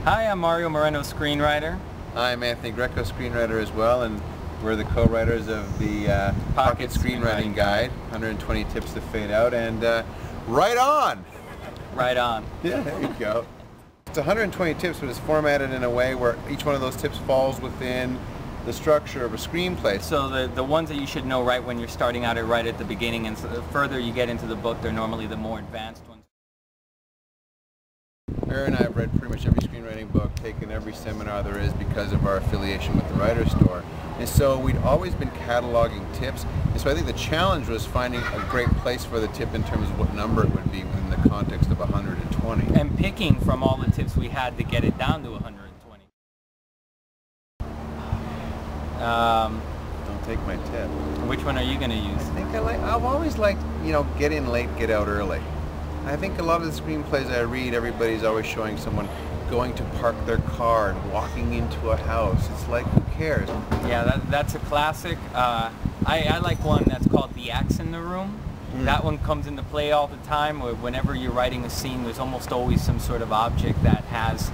Hi, I'm Moreno, screenwriter. I'm Anthony Grieco, screenwriter as well, and we're the co-writers of the Pocket Screenwriting Guide, 120 Tips to Fade Out, and right on! Right on. Yeah, there you go. It's 120 tips, but it's formatted in a way where each one of those tips falls within the structure of a screenplay. So the ones that you should know right when you're starting out right at the beginning, and so the further you get into the book, they're normally the more advanced ones. Mary and I have read pretty much every screenwriting book, taken every seminar there is because of our affiliation with the Writer's Store. And so we'd always been cataloging tips. And so I think the challenge was finding a great place for the tip in terms of what number it would be within the context of 120. And picking from all the tips we had to get it down to 120. Don't take my tip. Which one are you going to use? I think I've always liked, get in late, get out early. I think a lot of the screenplays I read, everybody's always showing someone going to park their car and walking into a house. It's like, who cares? Yeah, that's a classic. I like one that's called The Axe in the Room. That one comes into play all the time. Whenever you're writing a scene, there's almost always some sort of object that has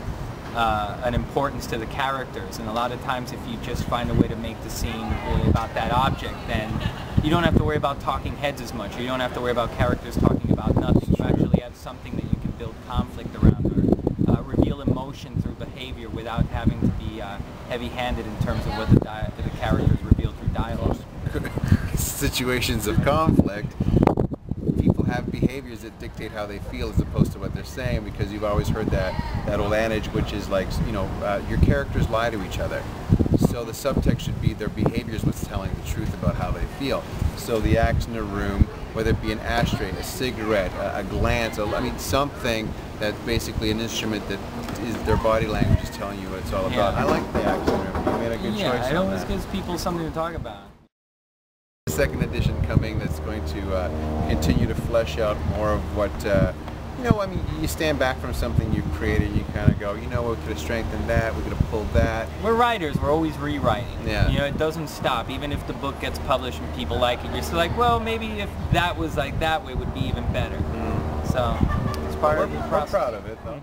an importance to the characters. And a lot of times if you just find a way to make the scene really about that object, then you don't have to worry about talking heads as much, or you don't have to worry about characters talking about nothing. You actually have something that you can build conflict around, or reveal emotion through behavior without having to be heavy-handed in terms of what the characters reveal through dialogue. Situations of conflict, people have behaviors that dictate how they feel as opposed to what they're saying, because you've always heard that old adage, which is like, your characters lie to each other. So the subtext should be their behavior is what's telling the truth about how they feel. So the axe in a room, whether it be an ashtray, a cigarette, a glance, something that's basically an instrument that is their body language is telling you what it's all about. I like the axe in the room. You made a good choice. Yeah, it always gives people something to talk about. The second edition coming that's going to continue to flesh out more of what, you stand back from something you've created, you kind of go, we could have strengthened that, we could have pulled that. We're writers, we're always rewriting. Yeah. It doesn't stop. Even if the book gets published and people like it, you're still like, well, maybe if that was like that way, it would be even better. So, it's part of the process. We're proud of it, though.